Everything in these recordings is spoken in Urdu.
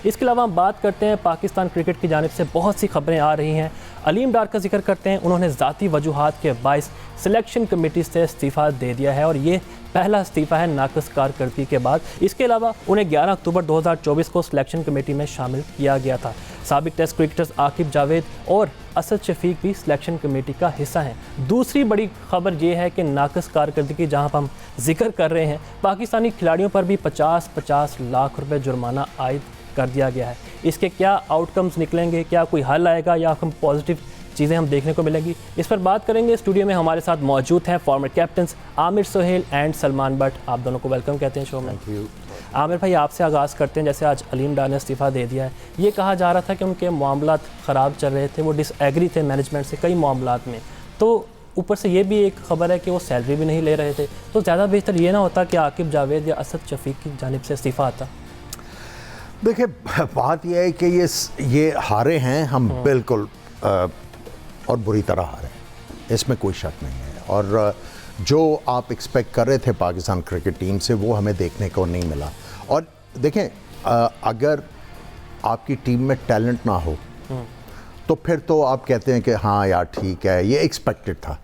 اس کے علاوہ ہم بات کرتے ہیں پاکستان کرکٹ کی جانب سے بہت سی خبریں آ رہی ہیں. علیم ڈار کا ذکر کرتے ہیں. انہوں نے ذاتی وجوہات کے باعث سلیکشن کمیٹی سے استعفیٰ دے دیا ہے اور یہ پہلا استعفیٰ ہے ناقص کارکردگی کے بعد. اس کے علاوہ انہیں 11 اکتوبر 2024 کو سلیکشن کمیٹی میں شامل کیا گیا تھا. سابق ٹیسٹ کرکٹرز عاقب جاوید اور اسد شفیق بھی سلیکشن کمیٹی کا حصہ ہیں. دوسری بڑی خبر یہ ہے کہ ناقص کارکردگی جہاں ہم ذکر کر رہے ہیں, پاکستانی کھلاڑیوں پر بھی 50 لاکھ روپے جرمانہ عائد کر دیا گیا ہے. اس کے کیا آؤٹ کمز نکلیں گے, کیا کوئی حل آئے گا یا ہم پازیٹیو چیزیں ہم دیکھنے کو ملیں گی, اس پر بات کریں گے. اسٹوڈیو میں ہمارے ساتھ موجود ہیں former captains Aamer Sohail and Salman Butt. آپ دونوں کو ویلکم کہتے ہیں شو میں. عامر بھائی, آپ سے آغاز کرتے ہیں. جیسے آج علیم ڈار نے استعفیٰ دے دیا ہے, یہ کہا جا رہا تھا کہ ان کے معاملات خراب چل رہے تھے, وہ ڈس ایگری تھے مینجمنٹ سے کئی معاملات میں, تو اوپر سے یہ بھی ایک خبر ہے کہ وہ سیلری بھی نہیں لے رہے تھے. تو زیادہ بہتر یہ نہ ہوتا کہ عاقب جاوید یا اسد شفیق کی جانب سے استعفیٰ آتا؟ دیکھیں, بات یہ ہے کہ یہ ہارے ہیں ہم بالکل, اور بری طرح ہارے ہیں, اس میں کوئی شک نہیں ہے. اور جو آپ ایکسپیکٹ کر رہے تھے پاکستان کرکٹ ٹیم سے وہ ہمیں دیکھنے کو نہیں ملا. اور دیکھیں, اگر آپ کی ٹیم میں ٹیلنٹ نہ ہو تو پھر تو آپ کہتے ہیں کہ ہاں یار ٹھیک ہے, یہ ایکسپیکٹڈ تھا.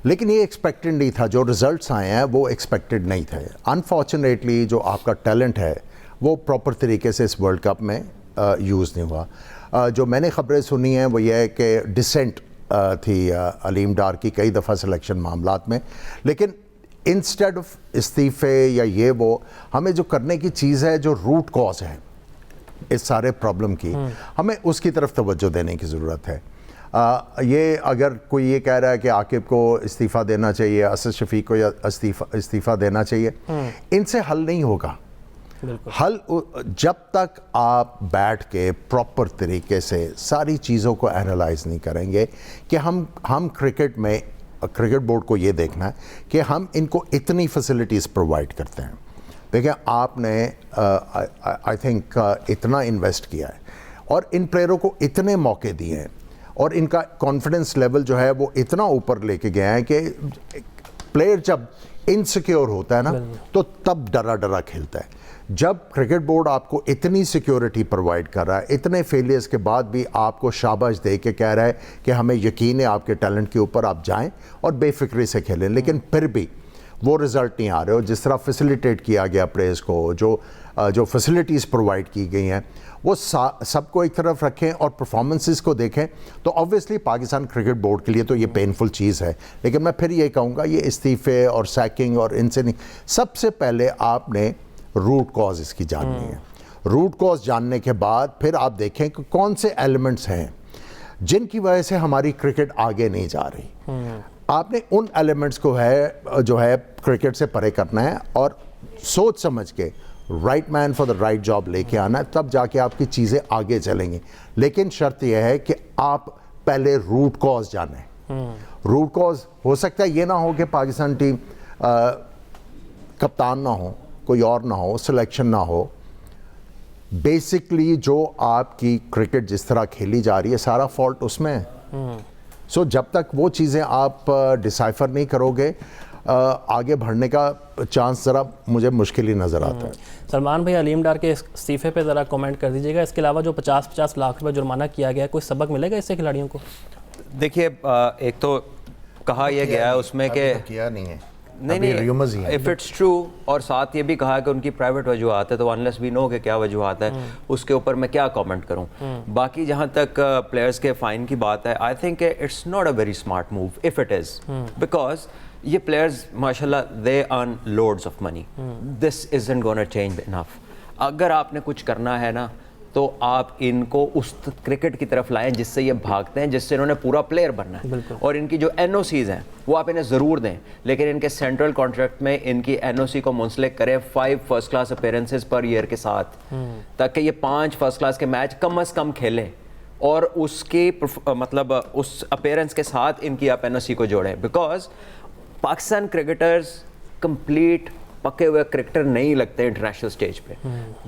لیکن یہ ایکسپیکٹڈ نہیں تھا, جو ریزلٹس آئے ہیں وہ ایکسپیکٹڈ نہیں تھے. انفارچونیٹلی جو آپ کا ٹیلنٹ ہے وہ پراپر طریقے سے اس ورلڈ کپ میں یوز نہیں ہوا. جو میں نے خبریں سنی ہیں وہ یہ ہے کہ ڈسینٹ تھی علیم ڈار کی کئی دفعہ سلیکشن معاملات میں. لیکن انسٹیڈ آف استعفے یا یہ وہ, ہمیں جو کرنے کی چیز ہے, جو روٹ کاز ہے اس سارے پرابلم کی, ہمیں اس کی طرف توجہ دینے کی ضرورت ہے. یہ اگر کوئی یہ کہہ رہا ہے کہ عاقب کو استعفیٰ دینا چاہیے, اسد شفیق کو استعفیٰ دینا چاہیے, ان سے حل نہیں ہوگا. حل جب تک آپ بیٹھ کے پراپر طریقے سے ساری چیزوں کو اینالائز نہیں کریں گے کہ ہم کرکٹ بورڈ کو یہ دیکھنا ہے کہ ہم ان کو اتنی فیسلٹیز پرووائڈ کرتے ہیں. دیکھیں, آپ نے آئی تھنک اتنا انویسٹ کیا ہے اور ان پلیئروں کو اتنے موقع دیے ہیں اور ان کا کانفیڈنس لیول جو ہے وہ اتنا اوپر لے کے گیا ہے کہ پلیئر جب انسیکیور ہوتا ہے نا تو تب ڈرا ڈرا کھیلتا ہے. جب کرکٹ بورڈ آپ کو اتنی سیکیورٹی پرووائڈ کر رہا ہے, اتنے فیلیئرز کے بعد بھی آپ کو شاباش دے کے کہہ رہا ہے کہ ہمیں یقین ہے آپ کے ٹیلنٹ کے اوپر, آپ جائیں اور بے فکری سے کھیلیں, لیکن پھر بھی وہ رزلٹ نہیں آ رہے. اور جس طرح فیسیلیٹیٹ کیا گیا پلیئرز کو, جو فیسلٹیز پرووائڈ کی گئی ہیں, وہ سب کو ایک طرف رکھیں اور پرفارمنسز کو دیکھیں, تو آبویسلی پاکستان کرکٹ بورڈ کے لیے تو یہ پینفل چیز ہے. لیکن میں پھر یہ کہوں گا, یہ استعفے اور سیکنگ اور ان سے نہیں, سب سے پہلے آپ نے روٹ کاز اس کی جاننی ہے. روٹ کاز جاننے کے بعد پھر آپ دیکھیں کہ کون سے ایلیمنٹس ہیں جن کی وجہ سے ہماری کرکٹ آگے نہیں جا رہی. آپ نے ان ایلیمنٹس کو جو ہے کرکٹ سے پرے کرنا ہے اور سوچ سمجھ کے right man for the right job لے کے آنا ہے, تب جا کے آپ کی چیزیں آگے چلیں گی. لیکن شرط یہ ہے کہ آپ پہلے روٹ کاز جانیں. روٹ کاز ہو سکتا ہے یہ نہ ہو کہ پاکستان ٹیم کپتان نہ ہو, کوئی اور نہ ہو, سلیکشن نہ ہو. بیسکلی جو آپ کی کرکٹ جس طرح کھیلی جا رہی ہے سارا فالٹ اس میں ہے. سو جب تک وہ چیزیں آپ ڈسائفر نہیں کرو گے, آگے بڑھنے کا چانس ذرا مجھے مشکل ہی نظر آتا ہے. سلمان بھائی, علیم ڈار کے استعفے پہ ذرا کومنٹ کر دیجیے گا. اس کے علاوہ جو 50 لاکھ روپے جرمانہ کیا گیا ہے, کوئی سبق ملے گا اس سے کھلاڑیوں کو؟ دیکھیے, ایک تو کہا یہ گیا ہے اس میں کہ کیا نہیں ہے, نہیں, if it's true, اور ساتھ یہ بھی کہا کہ ان کی پرائیویٹ وجوہات ہے, تو unless we know کہ کیا وجوہات ہے, اس کے اوپر میں کیا کامنٹ کروں. باقی جہاں تک پلیئرز کے فائن کی بات ہے, I think it's not a very smart move if it is, because یہ پلیئرز ماشاءاللہ they earn loads of money. This isn't gonna change enough. اگر آپ نے کچھ کرنا ہے نا تو آپ ان کو اس کرکٹ کی طرف لائیں جس سے یہ بھاگتے ہیں, جس سے انہوں نے پورا پلیئر بننا ہے. اور ان کی جو این او سیز ہیں وہ آپ انہیں ضرور دیں, لیکن ان کے سینٹرل کانٹریکٹ میں ان کی این او سی کو منسلک کریں 5 first class appearances per year کے ساتھ, تاکہ یہ 5 فرسٹ کلاس کے میچ کم از کم کھیلیں, اور اس کی مطلب اس اپیرنس کے ساتھ ان کی آپ این او سی کو جوڑیں. بیکاز پاکستان کرکٹرز کمپلیٹ پکے ہوئے کرکٹر نہیں لگتے انٹرنیشنل سٹیج پہ.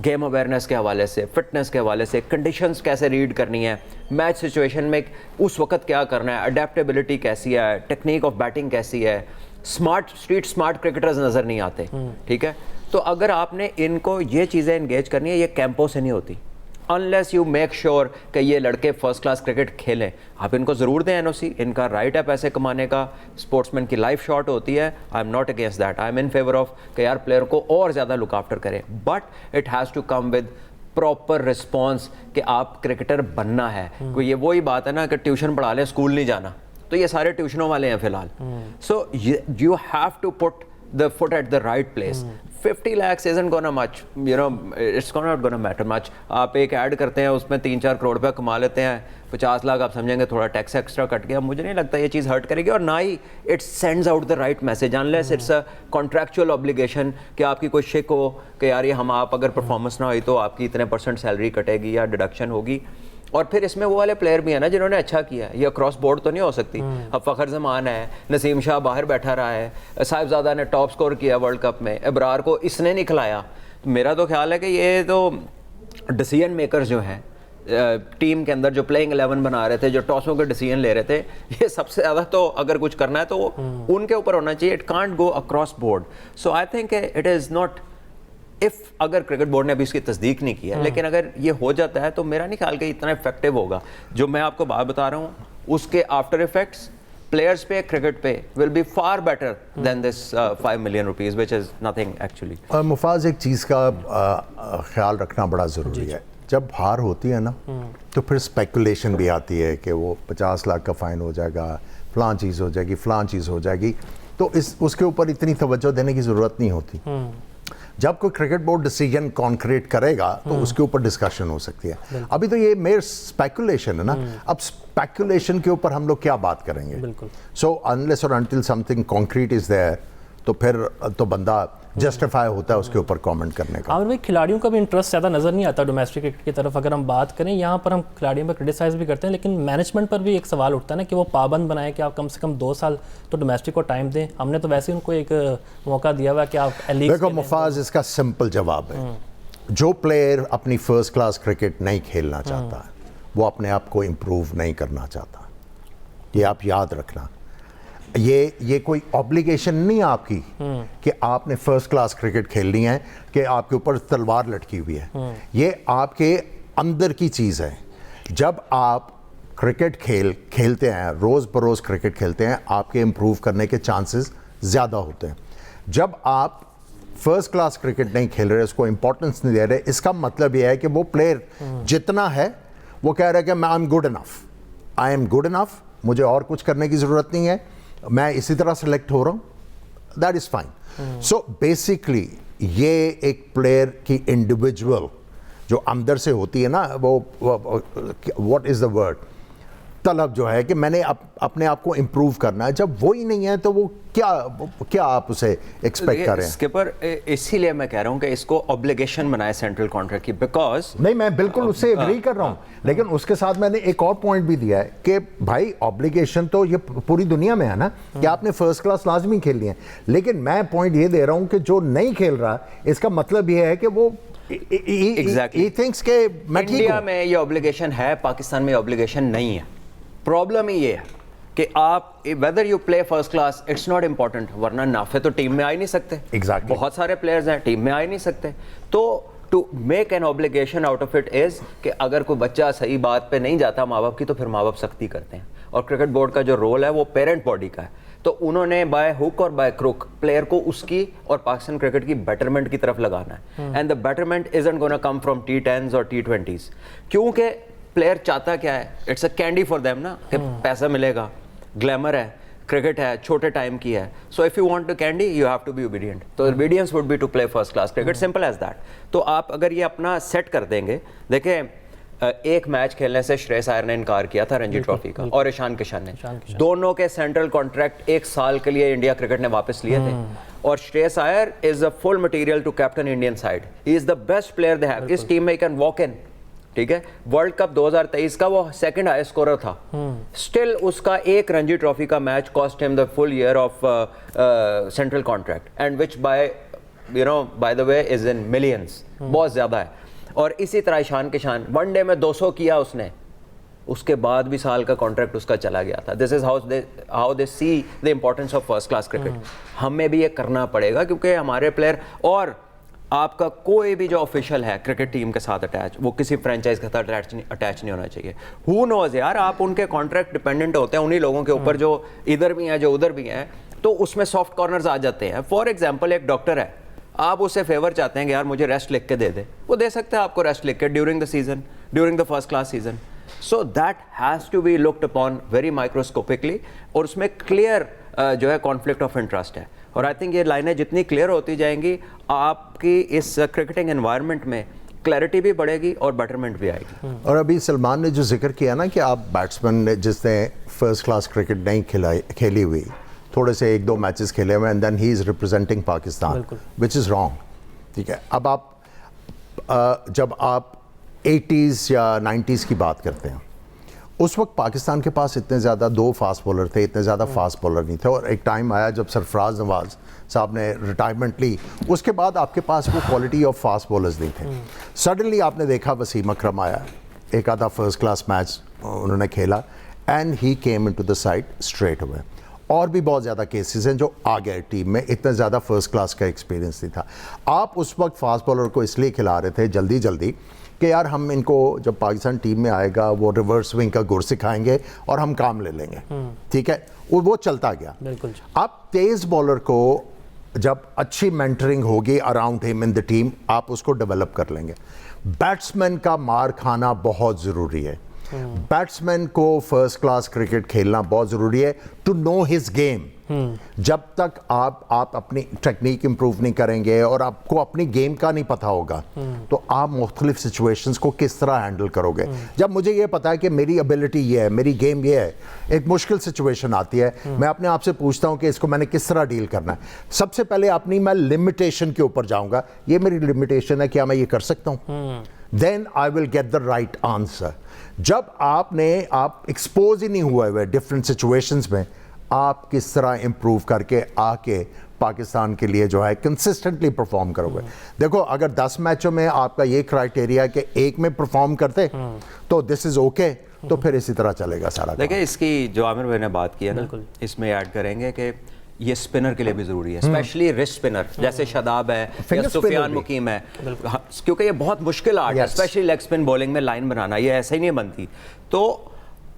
گیم اویئرنیس کے حوالے سے, فٹنس کے حوالے سے, کنڈیشنز کیسے ریڈ کرنی ہے, میچ سچویشن میں اس وقت کیا کرنا ہے, اڈیپٹیبلٹی کیسی ہے, ٹیکنیک آف بیٹنگ کیسی ہے, اسٹریٹ اسمارٹ کرکٹرز نظر نہیں آتے. ٹھیک ہے, تو اگر آپ نے ان کو یہ چیزیں انگیج کرنی ہے, یہ کیمپوں سے نہیں ہوتی, unless you make sure کہ یہ لڑکے فرسٹ کلاس کرکٹ کھیلیں. آپ ان کو ضرور دیں NOC, ان کا رائٹ ہے پیسے کمانے کا, اسپورٹس مین کی لائف شارٹ ہوتی ہے, I am not against that, I am in favour of کہ یار پلیئر کو اور زیادہ لک آفٹر کریں, but it has to come with proper response کہ آپ کرکٹر بننا ہے. کوئی یہ وہی بات ہے نا کہ ٹیوشن پڑھا لیں اسکول نہیں جانا, تو یہ سارے ٹیوشنوں والے ہیں فی الحال. So you have to put the foot at the right place. 50 lakhs isn't gonna much, you know, it's not gonna matter much. آپ ایک ایڈ کرتے ہیں اس میں 3-4 کروڑ روپے کما لیتے ہیں, 50 لاکھ آپ سمجھیں گے تھوڑا ٹیکس ایکسٹرا کٹ گیا, مجھے نہیں لگتا یہ چیز ہرٹ کرے گی, اور نہ ہی it sends out the right message unless it's a contractual obligation کہ آپ کی کوئی شک ہو کہ یار یہ آپ اگر پرفارمنس نہ ہوئی تو آپ کی اتنے % سیلری کٹے گی یا ڈیڈکشن ہوگی. اور پھر اس میں وہ والے پلیئر بھی ہیں نا جنہوں نے اچھا کیا ہے, یہ اکراس بورڈ تو نہیں ہو سکتی. اب فخر زمان ہے, نسیم شاہ باہر بیٹھا رہا ہے, صاحبزادہ نے ٹاپ سکور کیا ورلڈ کپ میں, ابرار کو اس نے نہیں کھلایا. میرا تو خیال ہے کہ یہ تو ڈیسیژن میکرز جو ہیں ٹیم کے اندر, جو پلینگ 11 بنا رہے تھے, جو ٹاسوں کے ڈیسیژن لے رہے تھے, یہ سب سے زیادہ تو اگر کچھ کرنا ہے تو ان کے اوپر ہونا چاہیے. It can't go across board. So I think it is not, اگر کرکٹ بورڈ نے ابھی اس کی تصدیق نہیں کی ہے, لیکن اگر یہ ہو جاتا ہے تو میرا نہیں خیال کہ اتنا افیکٹو ہوگا. جو میں آپ کو بات بتا رہا ہوں اس کے آفٹر افیکٹس پلیئرز پہ, کرکٹ پہ will be far better than this 5 million rupees which is nothing actually. مفاز, ایک چیز کا خیال رکھنا بڑا ضروری ہے. جب ہار ہوتی ہے نا تو پھر اسپیکولیشن بھی آتی ہے کہ وہ 50 لاکھ کا فائن ہو جائے گا, فلاں چیز ہو جائے گی, فلاں چیز ہو جائے گی, تو اس کے اوپر اتنی توجہ دینے کی ضرورت نہیں ہوتی. جب کوئی کرکٹ بورڈ ڈیسیجن کانکریٹ کرے گا تو اس کے اوپر ڈسکشن ہو سکتی ہے. ابھی تو یہ میرے اسپیکولیشن ہے نا, اب اسپیکولیشن کے اوپر ہم لوگ کیا بات کریں گے. سو انلیس اور until some thing concrete is there تو پھر تو بندہ جسٹیفائی ہوتا ہے اس کے اوپر کامنٹ کرنے کا. عامر بھائی, کھلاڑیوں کا بھی انٹرسٹ زیادہ نظر نہیں آتا ڈومیسٹک کرکٹ کی طرف. اگر ہم بات کریں یہاں پر ہم کھلاڑیوں پر کرٹیسائز بھی کرتے ہیں, لیکن مینجمنٹ پر بھی ایک سوال اٹھتا ہے نا کہ وہ پابند بنائے کہ آپ کم سے کم 2 سال تو ڈومیسٹک کو ٹائم دیں. ہم نے تو ویسے ان کو ایک موقع دیا ہوا کہ آپ دیکھو مفاز, اس کا سمپل جواب ہے, جو پلیئر اپنی فرسٹ کلاس کرکٹ نہیں کھیلنا چاہتا وہ اپنے آپ کو امپروو نہیں کرنا چاہتا. یہ آپ یاد رکھنا. یہ کوئی آبلیگیشن نہیں آپ کی کہ آپ نے فرسٹ کلاس کرکٹ کھیلنی ہے کہ آپ کے اوپر تلوار لٹکی ہوئی ہے. یہ آپ کے اندر کی چیز ہے. جب آپ کرکٹ کھیلتے ہیں, روز بروز کرکٹ کھیلتے ہیں, آپ کے امپروو کرنے کے چانسز زیادہ ہوتے ہیں. جب آپ فرسٹ کلاس کرکٹ نہیں کھیل رہے, اس کو امپورٹنس نہیں دے رہے, اس کا مطلب یہ ہے کہ وہ پلیئر جتنا ہے وہ کہہ رہا ہے کہ میں آئی ایم گڈ انف, مجھے اور کچھ کرنے کی ضرورت نہیں ہے, میں اسی طرح سلیکٹ ہو رہا ہوں, that is fine. So basically یہ ایک پلیئر کی انڈیویجول جو اندر سے ہوتی ہے نا, وہ واٹ از دا ورڈ, طلب جو ہے کہ میں نے اپنے آپ کو امپروو کرنا ہے. جب وہی نہیں ہے تو وہ کیا آپ اسے ایکسپیکٹ کر رہے ہیں. اسکپر, اسی لیے میں کہہ رہا ہوں کہ اس کو obligation بنائے سینٹرل کانٹریکٹ کی, بیکاز نہیں, میں بالکل اس سے ایگری کر رہا ہوں, لیکن اس کے ساتھ میں نے ایک اور پوائنٹ بھی دیا ہے کہ بھائی obligation تو یہ پوری دنیا میں ہے نا کہ آپ نے فرسٹ کلاس لازمی کھیلنی ہے, لیکن میں پوائنٹ یہ دے رہا ہوں کہ جو نہیں کھیل رہا اس کا مطلب یہ ہے کہ وہ انڈیا میں یہ obligation ہے, پاکستان میں obligation نہیں ہے. پرابلم ہی یہ ہے کہ آپ whether you play first class it's not important, ورنہ نافے تو ٹیم میں آ ہی نہیں سکتے. بہت سارے پلیئرز ہیں ٹیم میں آ ہی نہیں سکتے. تو to make an obligation out of it is کہ اگر کوئی بچہ صحیح بات پہ نہیں جاتا ماں باپ کی, تو پھر ماں باپ سختی کرتے ہیں. اور کرکٹ بورڈ کا جو رول ہے وہ پیرنٹ باڈی کا ہے, تو انہوں نے بائی ہک اور بائی کروک پلیئر کو اس کی اور پاکستان کرکٹ کی بیٹرمنٹ کی طرف لگانا ہے. And the betterment isn't gonna come from T10s اور T20s, کیونکہ پلیئر چاہتا کیا ہے, it's a candy for them نا, کہ پیسہ ملے گا, گلیمر ہے, کرکٹ ہے, چھوٹے ٹائم کی ہے. So if you want to candy you have to be obedient. تو obedience would be to play first class cricket, simple as that. تو آپ اگر یہ اپنا سیٹ کر دیں گے, دیکھیں ایک میچ کھیلنے سے شرییس آئر نے انکار کیا تھا رنجی ٹرافی کا, اور ایشان کشن نے, دونوں کے سینٹرل کانٹریکٹ 1 سال کے لیے انڈیا کرکٹ نے واپس لیے تھے. اور Shreyas Iyer is a full material to captain Indian side, he is the best player they have. اس ٹیم میں ہی کین واک ان, ٹھیک ہے. ورلڈ کپ 2023 کا وہ 2nd ہائی اسکورر تھا. اسٹل اس کا ایک رنجی ٹرافی کا match cost him the full year of central contract, and which by the way is in millions, بہت زیادہ ہے. اور اسی طرح ایشان کشان 1 ڈے میں 200 کیا اس نے, اس کے بعد بھی سال کا کانٹریکٹ اس کا چلا گیا تھا. This is how they see the importance of first class cricket. ہمیں بھی یہ کرنا پڑے گا کیونکہ ہمارے پلیئر, اور آپ کا کوئی بھی جو آفیشیل ہے کرکٹ ٹیم کے ساتھ اٹیچ, وہ کسی فرینچائز کے ساتھ اٹیچ نہیں ہونا چاہیے. ہو نوز یار, آپ ان کے کانٹریکٹ ڈپینڈنٹ ہوتے ہیں انہی لوگوں کے اوپر جو ادھر بھی ہیں جو ادھر بھی ہیں, تو اس میں سافٹ کارنرز آ جاتے ہیں. فار ایگزامپل ایک ڈاکٹر ہے, آپ اس سے فیور چاہتے ہیں کہ یار مجھے ریسٹ لکھ کے دے دے, وہ دے سکتے ہیں آپ کو ریسٹ لکھ کے during the season, during the first class season. So that has to be looked upon very microscopically, اور اس میں کلیئر جو ہے کانفلکٹ آف انٹرسٹ ہے. اور آئی تھنک یہ لائنیں جتنی کلیئر ہوتی جائیں گی, آپ کی اس کرکٹنگ انوائرمنٹ میں کلیئرٹی بھی بڑھے گی اور بیٹرمنٹ بھی آئے گی. اور ابھی سلمان نے جو ذکر کیا نا کہ آپ بیٹسمین جس نے فرسٹ کلاس کرکٹ نہیں کھیلی ہوئی, تھوڑے سے 1-2 میچز کھیلے ہوئے, and then he is representing Pakistan, which is wrong. ٹھیک ہے, اب آپ جب آپ 80s یا 90s کی بات کرتے ہیں, اس وقت پاکستان کے پاس اتنے زیادہ 2 فاسٹ بولر تھے, اتنے زیادہ فاسٹ بولر نہیں تھے. اور ایک ٹائم آیا جب سرفراز نواز صاحب نے ریٹائرمنٹ لی, اس کے بعد آپ کے پاس وہ کوالٹی آف فاسٹ بولرز نہیں تھے. سڈنلی آپ نے دیکھا وسیم اکرم آیا, ایک آدھا فرسٹ کلاس میچ انہوں نے کھیلا, and he came into the side straight away. اور بھی بہت زیادہ کیسز ہیں جو آ گئے ٹیم میں, اتنا زیادہ فرسٹ کلاس کا ایکسپیرینس نہیں تھا. آپ اس وقت فاسٹ بولر کو اس لیے کھلا رہے تھے جلدی کہ یار ہم ان کو جب پاکستان ٹیم میں آئے گا وہ ریورس ونگ کا گر سکھائیں گے اور ہم کام لے لیں گے. ٹھیک ہے, وہ چلتا گیا. آپ تیز بولر کو جب اچھی مینٹرنگ ہوگی اراؤنڈ ہم ان دا ٹیم, آپ اس کو ڈیولپ کر لیں گے. بیٹسمین کا مار کھانا بہت ضروری ہے. بیٹسمین کو فرسٹ کلاس کرکٹ کھیلنا بہت ضروری ہے ٹو نو ہز گیم. جب تک آپ اپنی ٹیکنیک امپروو نہیں کریں گے اور آپ کو اپنی گیم کا نہیں پتہ ہوگا, تو آپ مختلف سچویشنز کو کس طرح ہینڈل کرو گے. جب مجھے یہ پتا ہے کہ میری ابیلٹی یہ ہے, میری گیم یہ ہے, ایک مشکل سچویشن آتی ہے, میں اپنے آپ سے پوچھتا ہوں کہ اس کو میں نے کس طرح ڈیل کرنا ہے. سب سے پہلے اپنی میں لمیٹیشن کے اوپر جاؤں گا, یہ میری لمیٹیشن ہے, کیا میں یہ کر سکتا ہوں, then I will get the right answer. جب آپ ایکسپوز ہی نہیں ہوئے ہوئے ڈفرینٹ سچویشنز میں, آپ کس طرح امپروو کر کے آ کے پاکستان کے لیے جو ہے کنسسٹنٹلی پرفارم کرو گے. دیکھو اگر 10 میچوں میں آپ کا یہ کرائٹیریا کہ ایک میں پرفارم کرتے تو دس از اوکے, تو پھر اسی طرح چلے گا سارا. دیکھیں اس کی جو عامر بھائی نے بات کی ہے نا, اس میں ایڈ کریں گے کہ یہ اسپنر کے لیے بھی ضروری ہے, اسپیشلی رسٹ اسپنر جیسے شاداب ہے یا سفیان مقیم ہے, کیونکہ یہ بہت مشکل آرٹ ہے, اسپیشلی لیگ اسپن بولنگ میں لائن بنانا, یہ ایسے ہی نہیں بنتی. تو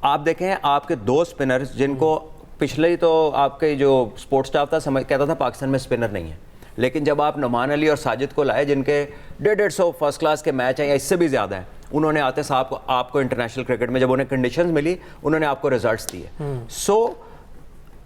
آپ دیکھیں آپ کے 2 اسپنرز جن کو پچھلے ہی تو آپ کے جو سپورٹ سٹاف تھا کہتا تھا پاکستان میں اسپنر نہیں ہے, لیکن جب آپ نعمان علی اور ساجد کو لائے جن کے 150 فرسٹ کلاس کے میچ ہیں یا اس سے بھی زیادہ ہیں, انہوں نے آتے صاحب آپ کو انٹرنیشنل کرکٹ میں جب انہیں کنڈیشنز ملی انہوں نے آپ کو ریزلٹس دیے. سو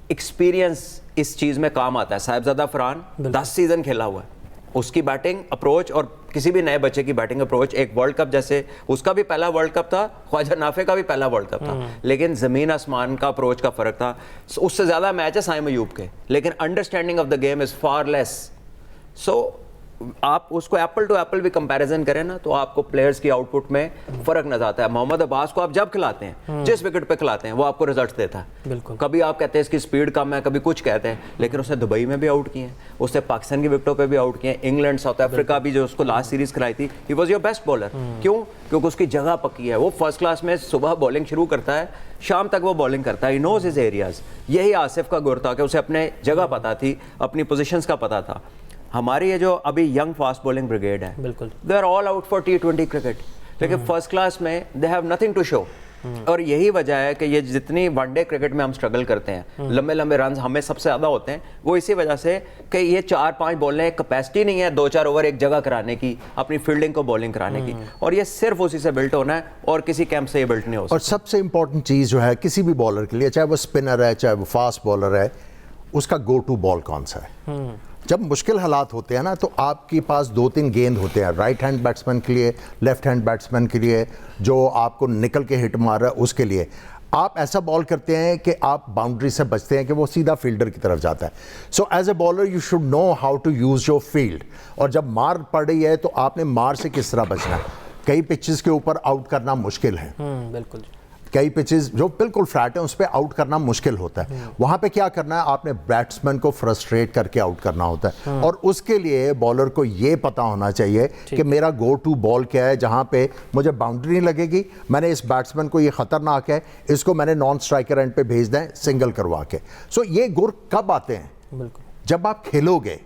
ایکسپیرینس اس چیز میں کام آتا ہے. صاحبزادہ فرحان 10 سیزن کھیلا ہوا ہے, اس کی بیٹنگ اپروچ اور کسی بھی نئے بچے کی بیٹنگ اپروچ, ایک ورلڈ کپ جیسے اس کا بھی پہلا ورلڈ کپ تھا, خواجہ نافع کا بھی پہلا ورلڈ کپ تھا, لیکن زمین آسمان کا اپروچ کا فرق تھا. اس سے زیادہ میچ ہے سائم ایوب کے, لیکن understanding of the game is far less. So آپ اس کو ایپل ٹو ایپل بھی کمپیریزن کریں نا, تو آپ کو پلیئرز کی آؤٹ پٹ میں فرق نظر آتا ہے. محمد عباس کو آپ جب کھلاتے ہیں, جس وکٹ پہ کھلاتے ہیں, وہ آپ کو ریزلٹس دیتا ہے. کبھی آپ کہتے ہیں اس کی سپیڈ کم ہے, کبھی کچھ کہتے ہیں, لیکن اس نے دبئی میں بھی آؤٹ کیے ہیں, اس نے پاکستان کی وکٹوں پہ بھی آؤٹ کیے ہیں, انگلینڈ ساؤتھ افریقہ بھی جو اس کو لاسٹ سیریز کھلائی تھی, he was your best bowler. کیوں؟ کیونکہ اس کی جگہ پکی ہے. وہ فرسٹ کلاس میں صبح بالنگ شروع کرتا ہے, شام تک وہ بالنگ کرتا ہے, ہی نوز ہز ایریاز. یہی آصف کا گر تھا کہ اسے اپنے جگہ پتہ تھی, اپنی پوزیشنز کا پتہ تھا. ہماری یہ جو ابھی ینگ فاسٹ بولنگ بریگیڈ ہے, they are all out for T20 cricket, لیکن فرسٹ کلاس میں they have nothing to show. اور یہی وجہ ہے کہ یہ جتنی ون ڈے کرکٹ میں ہم اسٹرگل کرتے ہیں, لمبے لمبے رنز ہمیں سب سے زیادہ ہوتے ہیں, وہ اسی وجہ سے کہ یہ 4-5 بولنے کیپیسٹی نہیں ہے 2-4 اوور ایک جگہ کرانے کی, اپنی فیلڈنگ کو بولنگ کرانے کی, اور یہ صرف اسی سے بلٹ ہونا ہے, اور کسی کیمپ سے یہ بلٹ نہیں ہو سکتا. اور سب سے امپورٹنٹ چیز جو ہے کسی بھی بالر کے لیے, چاہے وہ اسپنر ہے چاہے وہ فاسٹ بالر ہے, اس کا گو ٹو بال کون سا ہے. جب مشکل حالات ہوتے ہیں نا, تو آپ کے پاس 2-3 گیند ہوتے ہیں, رائٹ ہینڈ بیٹسمین کے لیے, لیفٹ ہینڈ بیٹسمین کے لیے, جو آپ کو نکل کے ہٹ مار رہا ہے اس کے لیے. آپ ایسا بال کرتے ہیں کہ آپ باؤنڈری سے بچتے ہیں کہ وہ سیدھا فیلڈر کی طرف جاتا ہے. So as a bowler you should know how to use your field, اور جب مار پڑ رہی ہے تو آپ نے مار سے کس طرح بچنا ہے. کئی پچز کے اوپر آؤٹ کرنا مشکل ہے, بالکل کئی پچز جو بالکل فلیٹ ہیں اس پہ آؤٹ کرنا مشکل ہوتا ہے. وہاں پہ کیا کرنا ہے, آپ نے بیٹسمین کو فرسٹریٹ کر کے آؤٹ کرنا ہوتا ہے, اور اس کے لیے بالر کو یہ پتا ہونا چاہیے کہ میرا گو ٹو بال کیا ہے, جہاں پہ مجھے باؤنڈری نہیں لگے گی, میں نے اس بیٹسمین کو یہ خطرناک ہے, اس کو میں نے نان اسٹرائکر اینڈ پہ بھیج دیں سنگل کروا کے. سو یہ گر کب آتے ہیں, جب آپ کھیلو گے,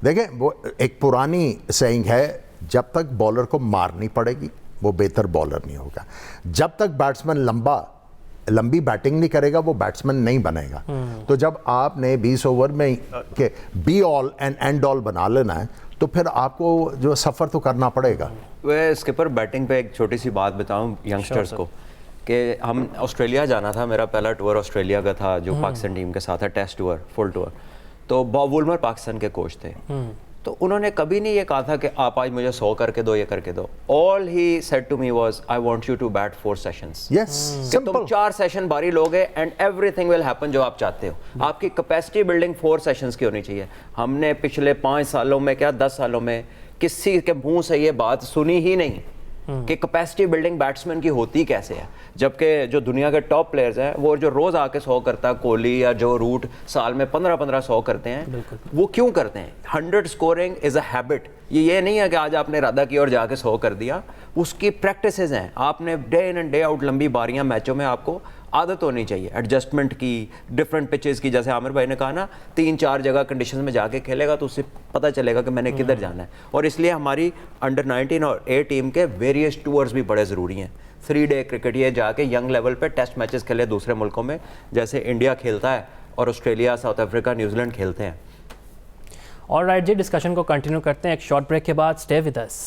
دیکھیں وہ ایک پرانی سینگ ہے, جب تک بالر کو مارنی پڑے گی وہ بہتر بالر نہیں ہوگا. جب تک بیٹسمین لمبی بیٹنگ نہیں کرے گا وہ بیٹسمین نہیں بنے گا. تو جب آپ نے 20 اوور میں کہ be all and end all بنا لینا ہے تو پھر آپ کو جو سفر تو کرنا پڑے گا. وہ اسکپر بیٹنگ پہ ایک چھوٹی سی بات بتاؤں ینگسٹرز کو, کہ ہم آسٹریلیا جانا تھا, میرا پہلا ٹور آسٹریلیا کا تھا جو پاکستان ٹیم کے ساتھ ہے, ٹیسٹ ٹور, فل ٹور. تو باب وولمر پاکستان کے کوچ تھے, تو انہوں نے کبھی نہیں یہ کہا تھا کہ آپ آج مجھے 100 کر کے دو, یہ کر کے دو. All he said to me was, I want you to bat 4 sessions. Yes, کہ simple. تم 4 سیشن باری لوگے and everything will happen جو آپ چاہتے ہو. آپ کی کیپیسٹی بلڈنگ 4 سیشنز کی ہونی چاہیے. ہم نے پچھلے 5 سالوں میں 10 سالوں میں کسی کے منہ سے یہ بات سنی ہی نہیں کہ کیپیسٹی بلڈنگ بیٹسمین کی ہوتی کیسے ہے, جبکہ جو دنیا کے ٹاپ پلیئرز ہیں وہ جو روز آ کے 100 کرتا ہے, کوہلی یا جو روٹ سال میں 15-15 کرتے ہیں, وہ کیوں کرتے ہیں؟ 100 اسکورنگ از اے ہیبٹ. یہ نہیں ہے کہ آج آپ نے ارادہ کیا اور جا کے 100 کر دیا, اس کی پریکٹسز ہیں. آپ نے day in and day out لمبی باریاں میچوں میں آپ کو عادت ہونی چاہیے ایڈجسٹمنٹ کی, ڈفرینٹ پچز کی. جیسے عامر بھائی نے کہا نا 3-4 جگہ کنڈیشن میں جا کے کھیلے گا تو اس سے پتہ چلے گا کہ میں نے کدھر جانا ہے. اور اس لیے ہماری انڈر 19 اور A ٹیم کے ویریس ٹورز بھی بڑے ضروری ہیں. 3 ڈے کرکٹ, یہ جا کے ینگ لیول پہ ٹیسٹ میچز کھیلے دوسرے ملکوں میں, جیسے انڈیا کھیلتا ہے اور Australia, South Africa, New Zealand کھیلتے ہیں. آل رائٹ جی, ڈسکشن کو کنٹینیو کرتے ہیں ایک شارٹ بریک کے بعد. Stay with us.